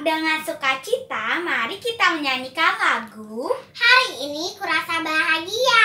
dengan sukacita, mari kita menyanyikan lagu Hari Ini Kurasa Bahagia.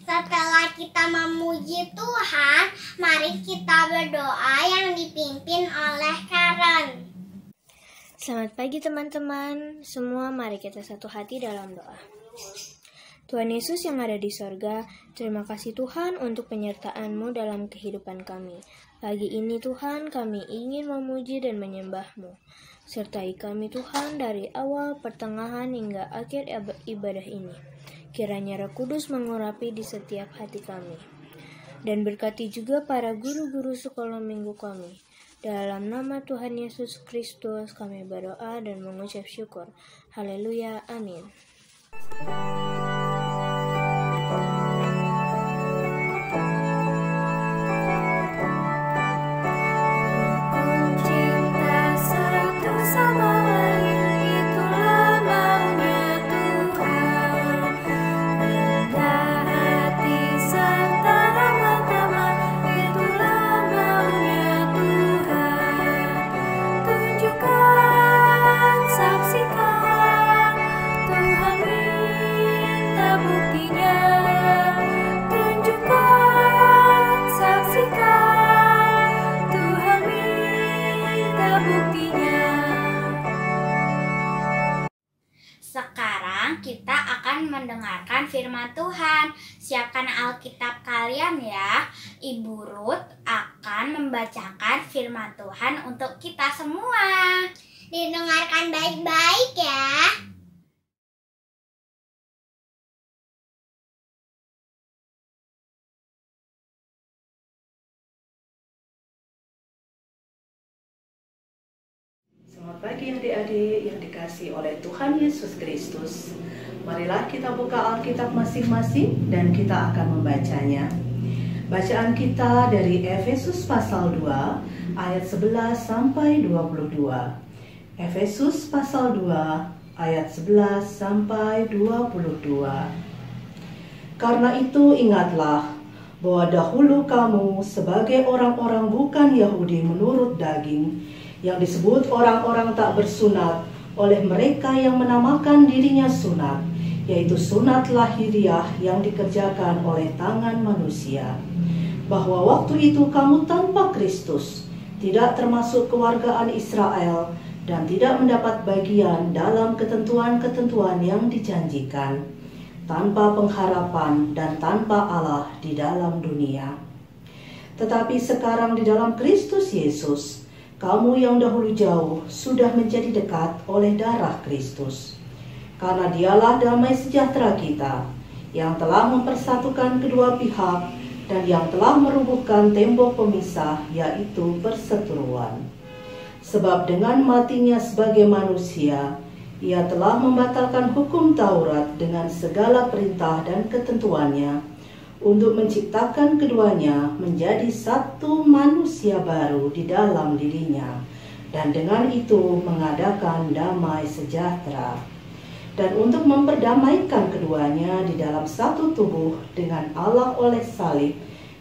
Setelah kita memuji Tuhan, mari kita berdoa yang dipimpin oleh Karen. Selamat pagi teman-teman, semua mari kita satu hati dalam doa. Tuhan Yesus yang ada di sorga, terima kasih Tuhan untuk penyertaan-Mu dalam kehidupan kami. Pagi ini Tuhan, kami ingin memuji dan menyembah-Mu. Sertai kami Tuhan dari awal, pertengahan hingga akhir ibadah ini. Kiranya Roh Kudus mengurapi di setiap hati kami. Dan berkati juga para guru-guru sekolah minggu kami. Dalam nama Tuhan Yesus Kristus kami berdoa dan mengucap syukur. Haleluya, amin. Sekarang kita akan mendengarkan firman Tuhan. Siapkan Alkitab kalian ya. Ibu Ruth akan membacakan firman Tuhan untuk kita semua. Didengarkan baik-baik ya. Selamat pagi adik-adik yang dikasihi oleh Tuhan Yesus Kristus. Marilah kita buka Alkitab masing-masing dan kita akan membacanya. Bacaan kita dari Efesus pasal 2 ayat 11 sampai 22. Efesus pasal 2 ayat 11 sampai 22. Karena itu ingatlah bahwa dahulu kamu sebagai orang-orang bukan Yahudi menurut daging, yang disebut orang-orang tak bersunat oleh mereka yang menamakan dirinya sunat, yaitu sunat lahiriah yang dikerjakan oleh tangan manusia. Bahwa waktu itu kamu tanpa Kristus, tidak termasuk kewargaan Israel, dan tidak mendapat bagian dalam ketentuan-ketentuan yang dijanjikan, tanpa pengharapan dan tanpa Allah di dalam dunia. Tetapi sekarang di dalam Kristus Yesus, kamu yang dahulu jauh sudah menjadi dekat oleh darah Kristus. Karena dialah damai sejahtera kita, yang telah mempersatukan kedua pihak dan yang telah merubuhkan tembok pemisah, yaitu perseteruan. Sebab dengan matinya sebagai manusia, ia telah membatalkan hukum Taurat dengan segala perintah dan ketentuannya, untuk menciptakan keduanya menjadi satu manusia baru di dalam dirinya, dan dengan itu mengadakan damai sejahtera. Dan untuk memperdamaikan keduanya di dalam satu tubuh dengan Allah oleh salib,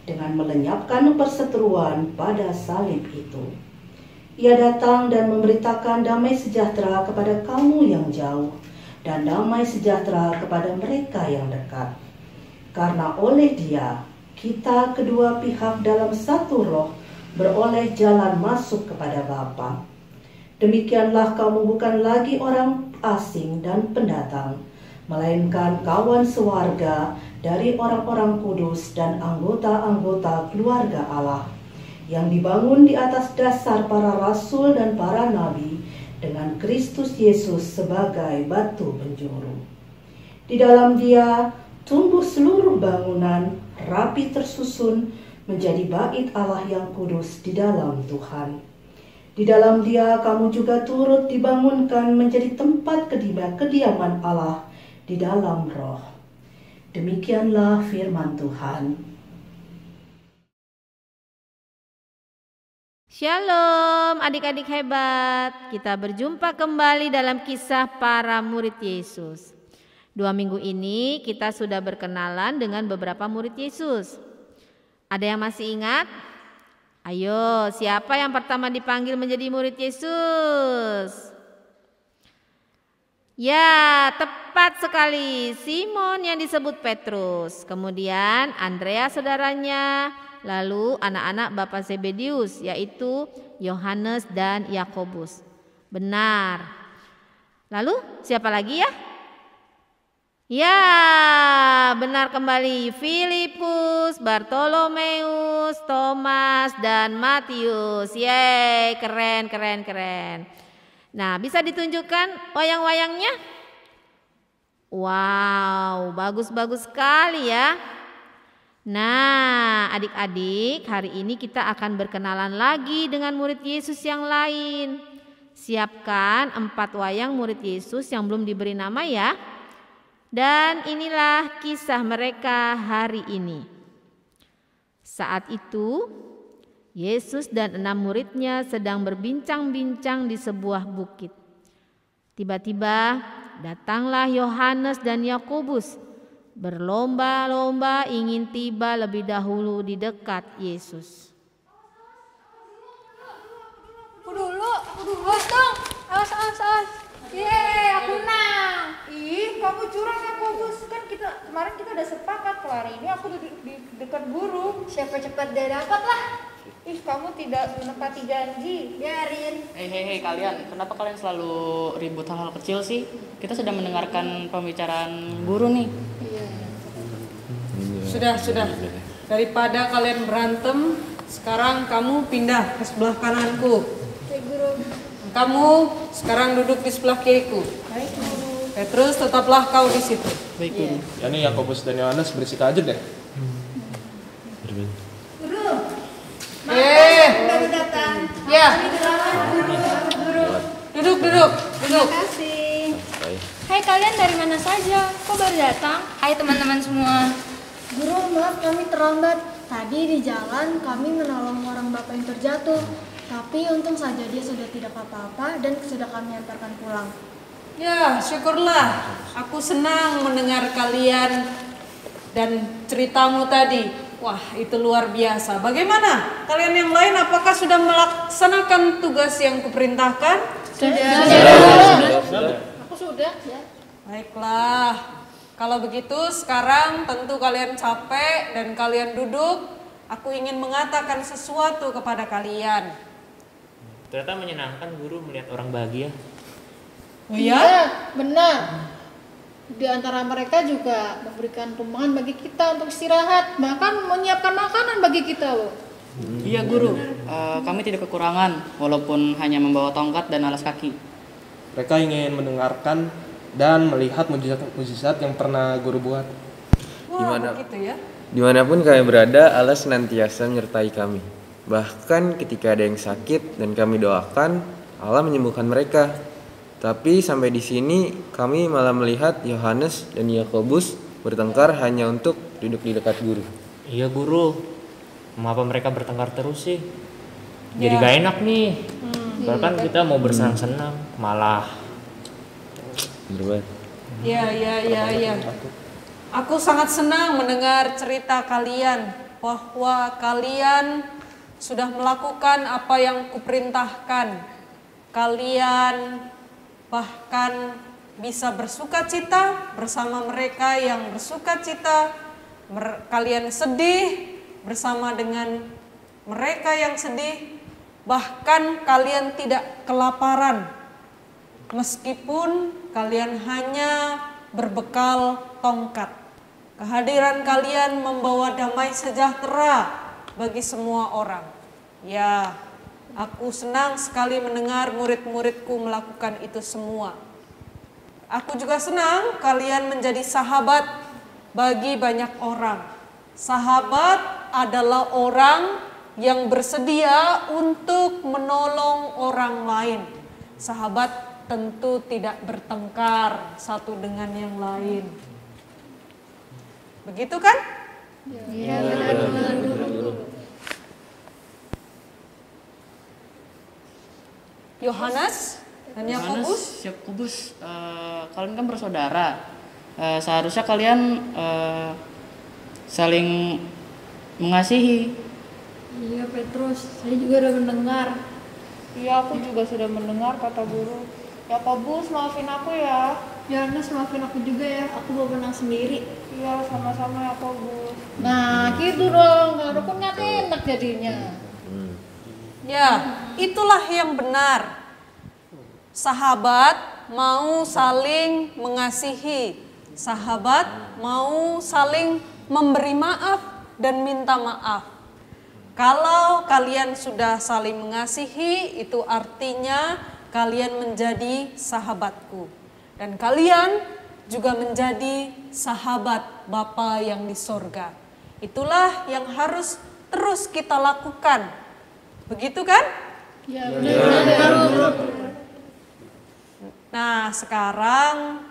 dengan melenyapkan perseteruan pada salib itu. Ia datang dan memberitakan damai sejahtera kepada kamu yang jauh, dan damai sejahtera kepada mereka yang dekat. Karena oleh Dia, kita kedua pihak dalam satu roh beroleh jalan masuk kepada Bapa. Demikianlah kamu bukan lagi orang asing dan pendatang, melainkan kawan sewarga dari orang-orang kudus dan anggota-anggota keluarga Allah, yang dibangun di atas dasar para rasul dan para nabi, dengan Kristus Yesus sebagai batu penjuru. Di dalam Dia tumbuh seluruh bangunan, rapi tersusun menjadi bait Allah yang kudus di dalam Tuhan. Di dalam Dia kamu juga turut dibangunkan menjadi tempat kediaman Allah di dalam Roh. Demikianlah firman Tuhan. Shalom adik-adik hebat, kita berjumpa kembali dalam kisah para murid Yesus. 2 minggu ini kita sudah berkenalan dengan beberapa murid Yesus. Ada yang masih ingat? Ayo, siapa yang pertama dipanggil menjadi murid Yesus? Ya, tepat sekali, Simon yang disebut Petrus. Kemudian Andreas saudaranya, lalu anak-anak Bapak Zebedius, yaitu Yohanes dan Yakobus. Benar. Lalu siapa lagi ya? Ya, benar kembali, Filipus, Bartolomeus, Thomas, dan Matius. Yeay, keren. Nah, bisa ditunjukkan wayang-wayangnya? Wow, bagus-bagus sekali ya. Nah, adik-adik, hari ini kita akan berkenalan lagi dengan murid Yesus yang lain. Siapkan 4 wayang murid Yesus yang belum diberi nama ya. Dan inilah kisah mereka hari ini. Saat itu, Yesus dan 6 muridnya sedang berbincang-bincang di sebuah bukit. Tiba-tiba datanglah Yohanes dan Yakobus, berlomba-lomba ingin tiba lebih dahulu di dekat Yesus. Aku dulu dong. Awas. Yeay, aku menang. Ih, kamu curang ya, Kobus. Kan kemarin kita udah sepakat kalau hari ini aku duduk di dekat guru. Siapa cepat dia dapat lah. Ih, kamu tidak menepati janji. Biarin. Hei kalian, kenapa kalian selalu ribut hal-hal kecil sih? Kita sedang mendengarkan pembicaraan guru nih. Sudah. Daripada kalian berantem, sekarang kamu pindah ke sebelah kananku. Oke, guru. Kamu sekarang duduk di sebelah kiriku. Baik, guru. Petrus, tetaplah kau di situ. Baik, guru. Ya nih Yakobus dan Yohanes berisik aja deh. Guru. Baru datang. Ya. Guru. Duduk. Terima kasih. Hai, kalian dari mana saja? Kok baru datang? Hai teman-teman semua. Guru, maaf kami terlambat. Tadi di jalan kami menolong orang bapak yang terjatuh. Tapi untung saja dia sudah tidak apa-apa dan sudah kami antarkan pulang. Ya, syukurlah. Aku senang mendengar kalian dan ceritamu tadi. Wah, itu luar biasa. Bagaimana? Kalian yang lain apakah sudah melaksanakan tugas yang kuperintahkan? Sudah. Aku sudah, ya. Baiklah. Kalau begitu sekarang tentu kalian capek dan kalian duduk. Aku ingin mengatakan sesuatu kepada kalian. Ternyata menyenangkan guru melihat orang bahagia. Oh ya? Iya, benar. Di antara mereka juga memberikan tumpangan bagi kita untuk istirahat, bahkan menyiapkan makanan bagi kita loh. Iya guru, kami tidak kekurangan walaupun hanya membawa tongkat dan alas kaki. Mereka ingin mendengarkan dan melihat mujizat yang pernah guru buat. Wah, begitu ya. Dimanapun kami berada, Allah senantiasa menyertai kami. Bahkan ketika ada yang sakit dan kami doakan, Allah menyembuhkan mereka. Tapi sampai di sini kami malah melihat Yohanes dan Yakobus bertengkar hanya untuk duduk di dekat guru. Iya guru, mengapa mereka bertengkar terus sih? Jadi gak enak nih. Bahkan kita mau bersenang-senang malah. Iya. Aku sangat senang mendengar cerita kalian bahwa kalian sudah melakukan apa yang kuperintahkan. Kalian bahkan bisa bersukacita bersama mereka yang bersukacita. Kalian sedih bersama dengan mereka yang sedih. Bahkan kalian tidak kelaparan. Meskipun kalian hanya berbekal tongkat. Kehadiran kalian membawa damai sejahtera bagi semua orang. Ya, aku senang sekali mendengar murid-muridku melakukan itu semua. Aku juga senang kalian menjadi sahabat bagi banyak orang. Sahabat adalah orang yang bersedia untuk menolong orang lain. Sahabat tentu tidak bertengkar satu dengan yang lain. Begitu kan? Iya, benar. Yohanes dan Yakobus, kalian kan bersaudara. Seharusnya kalian saling mengasihi. Iya Petrus, saya juga udah mendengar. Iya, aku juga sudah mendengar kata guru. Yakobus, maafin aku ya. Yohanes, maafin aku juga ya. Aku bawa benang sendiri. Iya, sama-sama Yakobus. Nah, gitu dong. Kalau rukun nggak enak jadinya. Ya, itulah yang benar. Sahabat mau saling mengasihi. Sahabat mau saling memberi maaf dan minta maaf. Kalau kalian sudah saling mengasihi, itu artinya kalian menjadi sahabatku. Dan kalian juga menjadi sahabat Bapa yang di sorga. Itulah yang harus terus kita lakukan. Begitu kan? Ya, benar. Nah, sekarang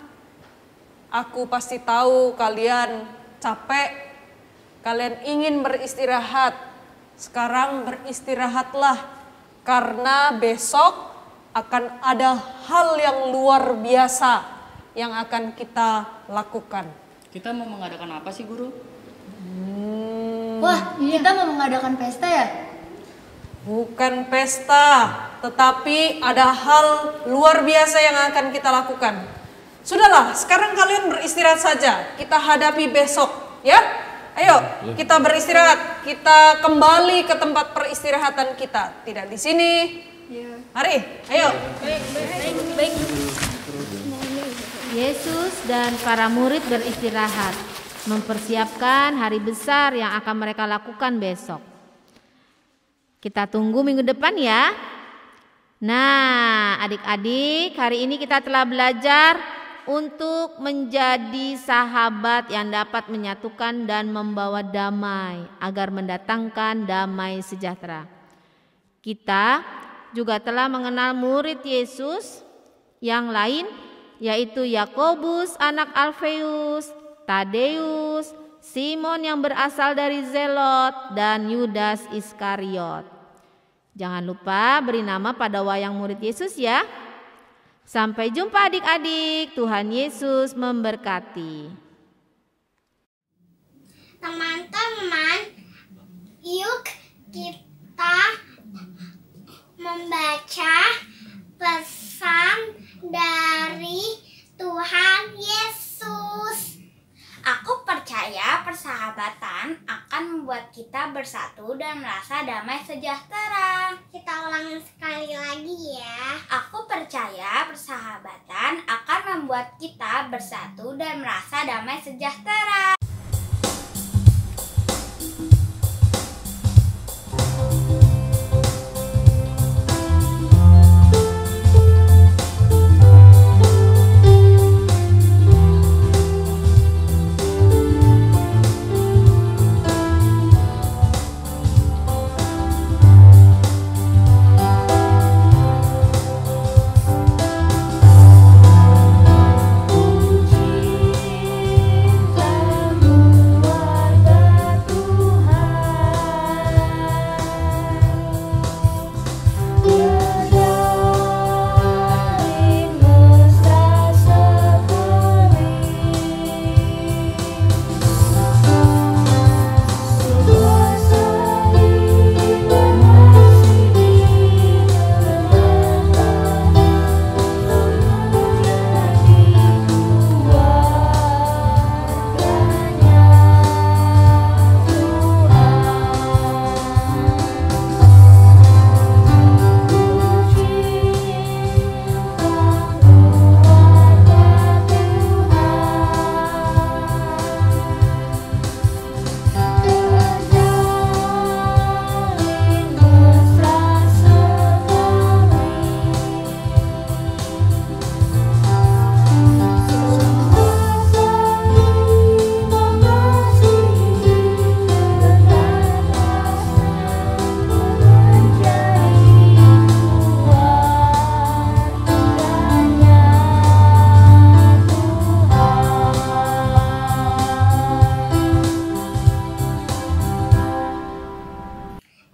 aku pasti tahu kalian capek. Kalian ingin beristirahat. Sekarang beristirahatlah, karena besok akan ada hal yang luar biasa yang akan kita lakukan. Kita mau mengadakan apa sih guru? Wah, kita mau mengadakan pesta ya? Bukan pesta, tetapi ada hal luar biasa yang akan kita lakukan. Sudahlah, sekarang kalian beristirahat saja. Kita hadapi besok, ya. Ayo, kita beristirahat. Kita kembali ke tempat peristirahatan kita. Tidak di sini. Mari, ayo. Baik. Yesus dan para murid beristirahat, mempersiapkan hari besar yang akan mereka lakukan besok. Kita tunggu minggu depan ya. Nah, adik-adik, hari ini kita telah belajar untuk menjadi sahabat yang dapat menyatukan dan membawa damai agar mendatangkan damai sejahtera. Kita juga telah mengenal murid Yesus yang lain, yaitu Yakobus anak Alfeus, Tadeus, Simon yang berasal dari Zelot, dan Yudas Iskariot. Jangan lupa beri nama pada wayang murid Yesus ya. Sampai jumpa adik-adik. Tuhan Yesus memberkati. Teman-teman, yuk kita membaca pesan dari Tuhan Yesus. Aku percaya persahabatan akan membuat kita bersatu dan merasa damai sejahtera. Kita ulang sekali lagi ya. Aku percaya persahabatan akan membuat kita bersatu dan merasa damai sejahtera.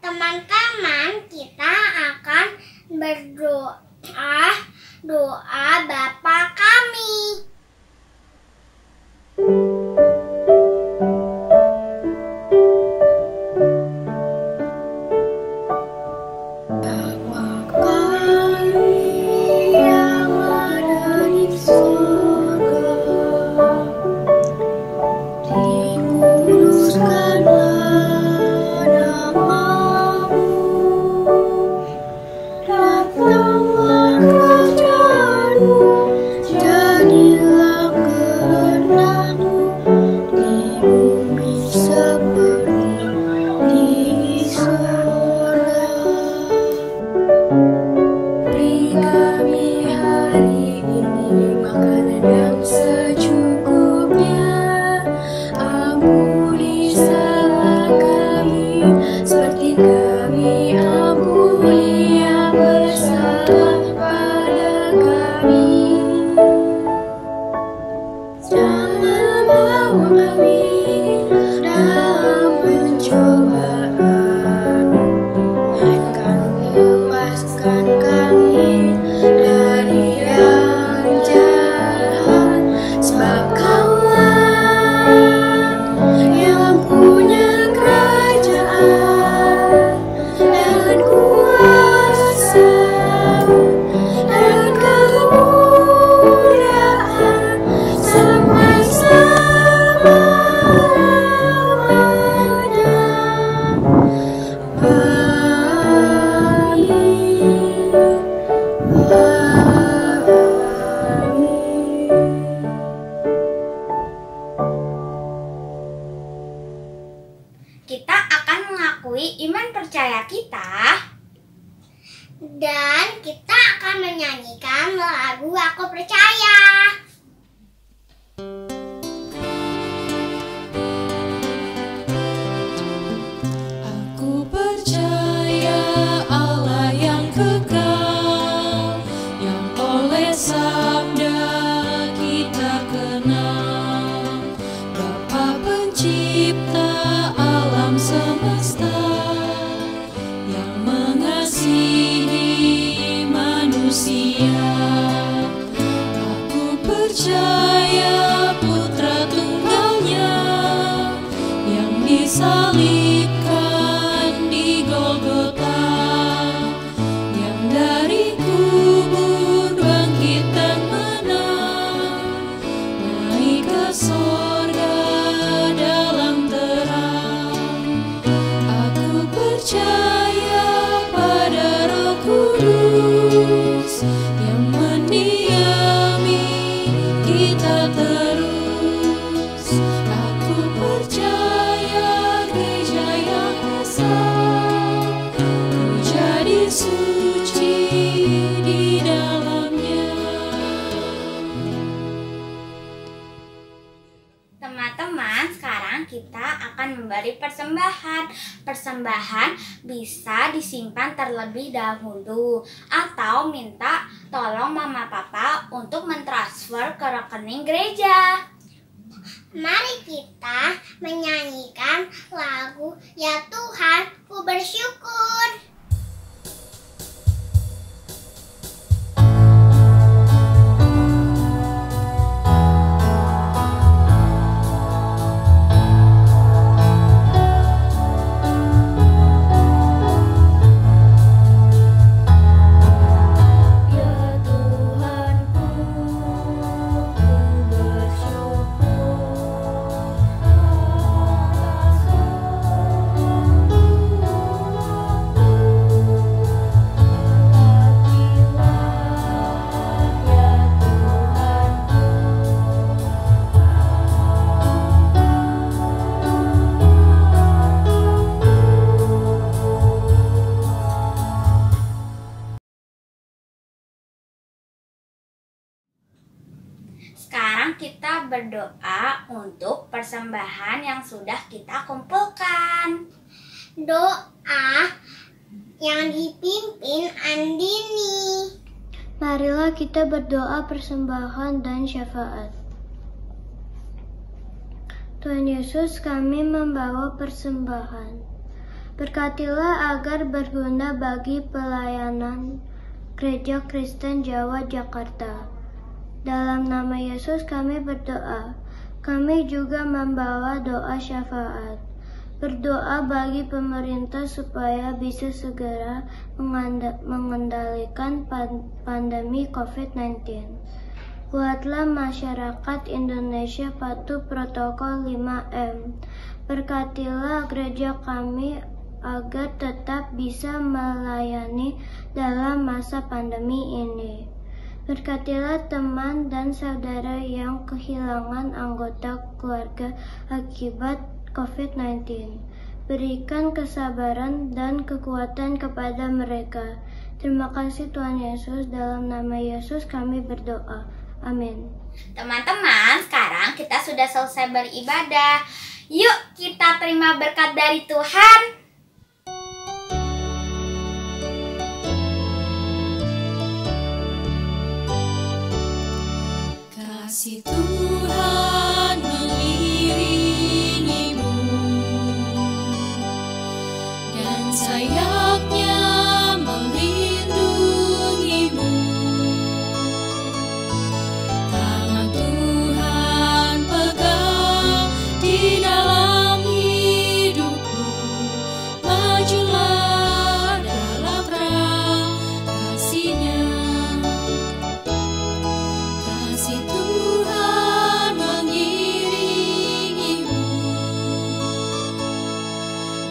Teman-teman, kita akan berdoa doa Bapa kami. Kita akan mengakui iman percaya kita dan kita akan menyanyikan lagu Aku Percaya. Aku percaya Allah yang kekal, yang oleh sabda kita kenal, Bapa pencipta alam semesta, yang mengasihi memberi persembahan. Persembahan bisa disimpan terlebih dahulu atau minta tolong mama papa untuk mentransfer ke rekening gereja. Mari kita menyanyikan lagu Ya Tuhan, ku bersyukur. Sekarang kita berdoa untuk persembahan yang sudah kita kumpulkan. Doa yang dipimpin Andini. Marilah kita berdoa persembahan dan syafaat. Tuhan Yesus, kami membawa persembahan. Berkatilah agar berguna bagi pelayanan Gereja Kristen Jawa Jakarta. Dalam nama Yesus kami berdoa. Kami juga membawa doa syafaat. Berdoa bagi pemerintah supaya bisa segera mengendalikan pandemi COVID-19. Buatlah masyarakat Indonesia patuh protokol 5M. Berkatilah gereja kami agar tetap bisa melayani dalam masa pandemi ini. Berkatilah teman dan saudara yang kehilangan anggota keluarga akibat COVID-19. Berikan kesabaran dan kekuatan kepada mereka. Terima kasih Tuhan Yesus, dalam nama Yesus kami berdoa. Amin. Teman-teman, sekarang kita sudah selesai beribadah. Yuk kita terima berkat dari Tuhan. Kasih Tuhan mengiringimu dan sayapnya melindungimu. Tangan Tuhan pegang di dalam hidupmu. Majulah dalam terang kasih-Nya. Kasih Tuhan mengiringimu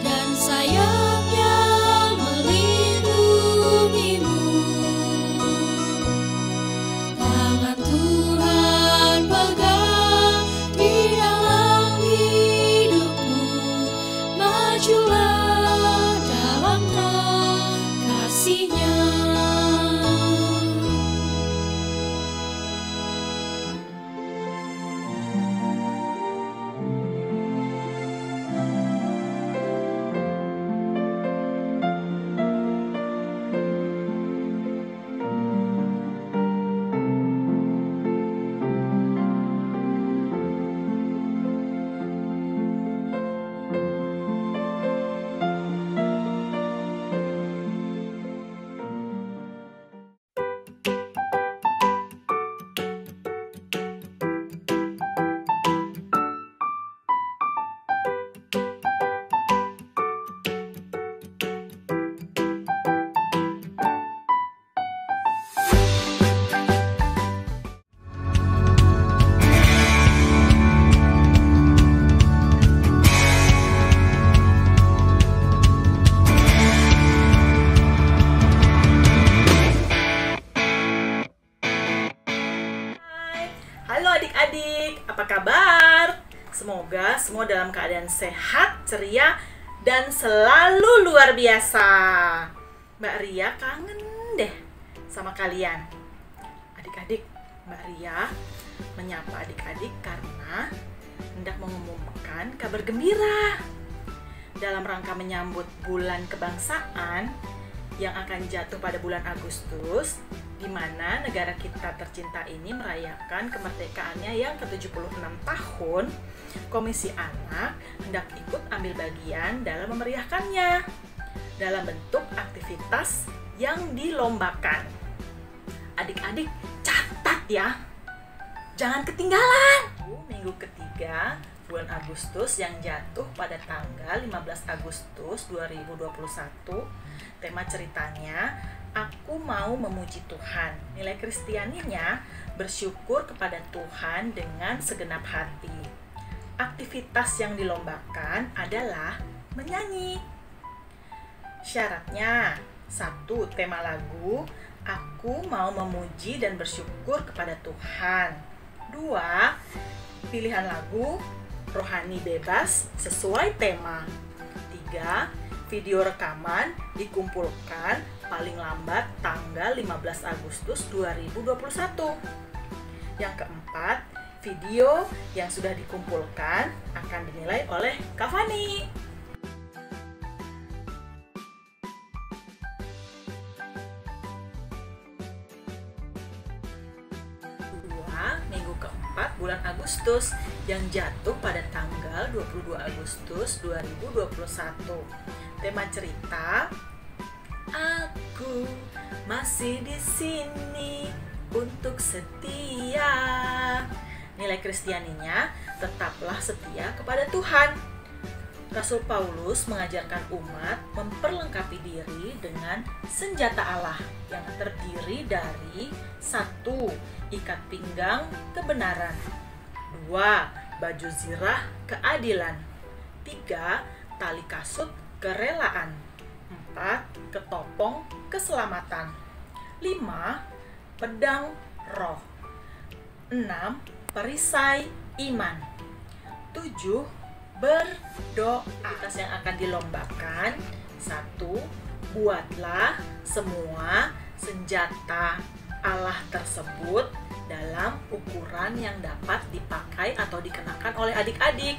dan sayapnya melindungimu. Tangan Tuhan pegang di dalam hidupmu. Majulah dalam terang kasih-Nya. Halo adik-adik, apa kabar? Semoga semua dalam keadaan sehat, ceria, dan selalu luar biasa. Mbak Ria kangen deh sama kalian. Adik-adik, Mbak Ria menyapa adik-adik karena hendak mengumumkan kabar gembira. dalam rangka menyambut bulan kebangsaan yang akan jatuh pada bulan Agustus, di mana negara kita tercinta ini merayakan kemerdekaannya yang ke-76 tahun, Komisi Anak hendak ikut ambil bagian dalam memeriahkannya dalam bentuk aktivitas yang dilombakan. Adik-adik catat ya, jangan ketinggalan. Minggu ketiga bulan Agustus yang jatuh pada tanggal 15 Agustus 2021. Tema ceritanya, aku mau memuji Tuhan. Nilai Kristianinya, bersyukur kepada Tuhan dengan segenap hati. Aktivitas yang dilombakan adalah menyanyi. Syaratnya, 1. Tema lagu, aku mau memuji dan bersyukur kepada Tuhan. 2. Pilihan lagu, rohani bebas sesuai tema. 3. Video rekaman dikumpulkan paling lambat tanggal 15 Agustus 2021. Yang keempat, video yang sudah dikumpulkan akan dinilai oleh Kak Fani. Minggu keempat bulan Agustus yang jatuh pada tanggal 22 Agustus 2021. Tema cerita, aku masih di sini untuk setia. Nilai Kristianinya, tetaplah setia kepada Tuhan. Rasul Paulus mengajarkan umat memperlengkapi diri dengan senjata Allah yang terdiri dari 1. Ikat pinggang kebenaran. 2. Baju zirah keadilan. 3. Tali kasut kerelaan. 4. Ketopong keselamatan. 5. Pedang roh. 6. Perisai iman. 7. Berdoa. Aktivitas yang akan dilombakan. 1. Buatlah semua senjata Allah tersebut dalam ukuran yang dapat dipakai atau dikenakan oleh adik-adik.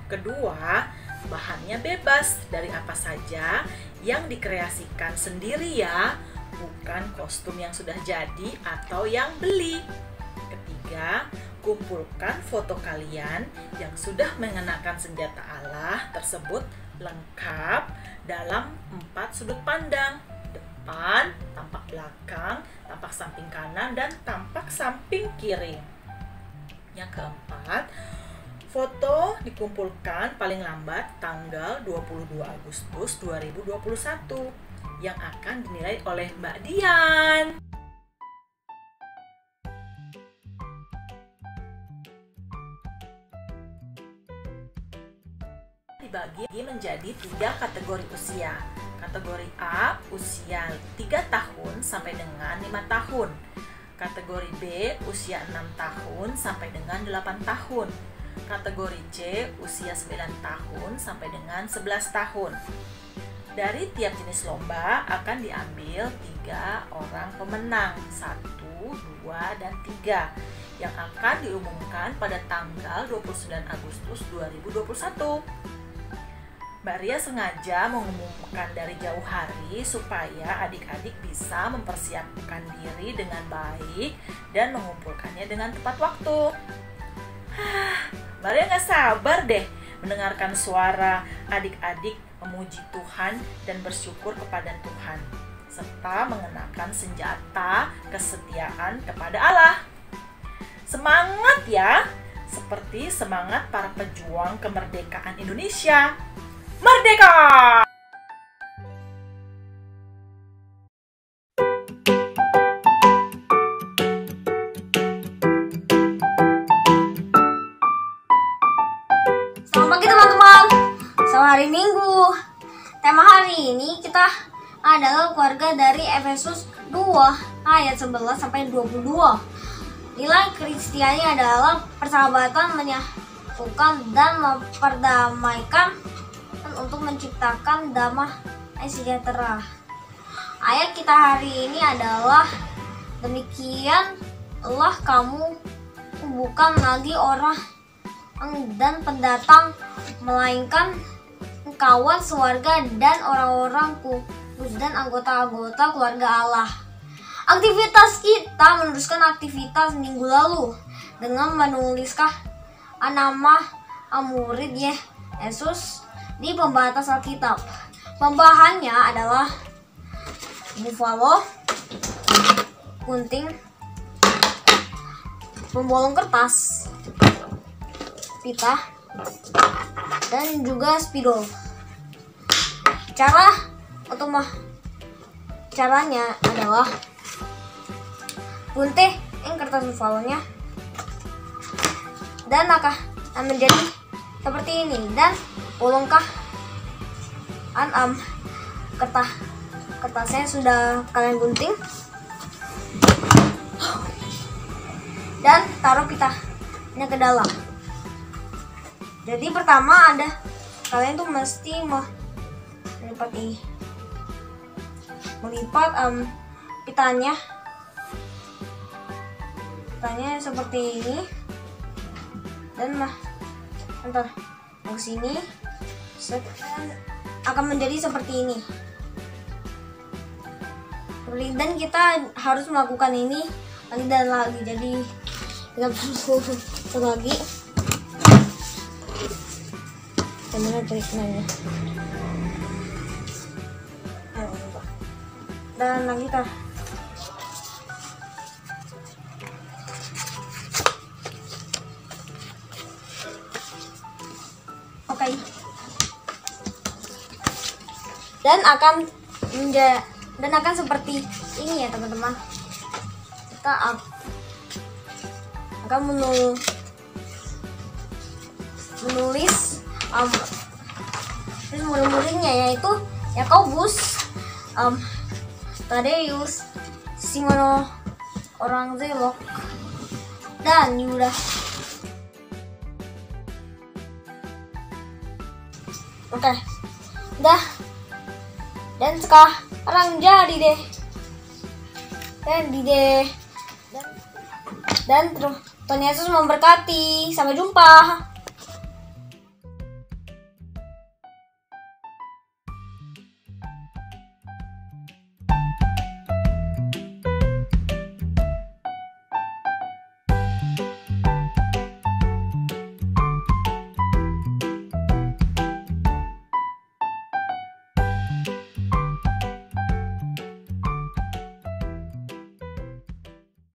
Kedua, bahannya bebas dari apa saja yang dikreasikan sendiri ya, bukan kostum yang sudah jadi atau yang beli. Ketiga, kumpulkan foto kalian yang sudah mengenakan senjata Allah tersebut lengkap dalam 4 sudut pandang: depan, tampak belakang, tampak samping kanan, dan tampak samping kiri. Yang keempat, foto dikumpulkan paling lambat tanggal 22 Agustus 2021 yang akan dinilai oleh Mbak Dian. Dibagi menjadi 3 kategori usia. Kategori A, usia 3 tahun sampai dengan 5 tahun. Kategori B, usia 6 tahun sampai dengan 8 tahun. Kategori C, usia 9 tahun sampai dengan 11 tahun. Dari tiap jenis lomba akan diambil 3 orang pemenang, 1, 2, dan 3, yang akan diumumkan pada tanggal 29 Agustus 2021. Mbak Ria sengaja mengumumkan dari jauh hari supaya adik-adik bisa mempersiapkan diri dengan baik dan mengumpulkannya dengan tepat waktu. Mbak Ria gak sabar deh mendengarkan suara adik-adik memuji Tuhan dan bersyukur kepada Tuhan, serta mengenakan senjata kesetiaan kepada Allah. Semangat ya, seperti semangat para pejuang kemerdekaan Indonesia. Merdeka! Selamat pagi teman-teman. Selamat hari Minggu. Tema hari ini kita adalah keluarga dari Efesus 2 ayat 11 sampai 22. Nilai Kristiani adalah persahabatan, menyatukan dan memperdamaikan untuk menciptakan damai sejahtera. Ayat kita hari ini adalah, demikianlah kamu bukan lagi orang dan pendatang, melainkan kawan sewarga dan orang-orang kudus dan anggota-anggota keluarga Allah. Aktivitas kita meneruskan aktivitas minggu lalu dengan menuliskan nama murid Yesus di pembatas Alkitab. Pembahannya adalah buffalo, gunting, pembolong kertas, pita, dan juga spidol. Caranya adalah gunting kertas buffalo-nya dan akan menjadi seperti ini, dan bolongkah kertasnya sudah kalian gunting dan taruh pitanya ke dalam. Jadi pertama kalian tuh mesti melipat pitanya seperti ini, dan ntar ke sini akan menjadi seperti ini. Dan kita harus melakukan ini lagi dan lagi. Jadi kita perlu lagi. Gimana triknya? Dan lagi kita. Oke. Dan akan seperti ini ya teman-teman. Kita akan menulis murid-muridnya, yaitu Yakobus, Tadeus, Simon orang Zelok, dan Yudas. Oke, udah. Dan sekarang jadi deh. Dan Tuhan Yesus memberkati. Sampai jumpa.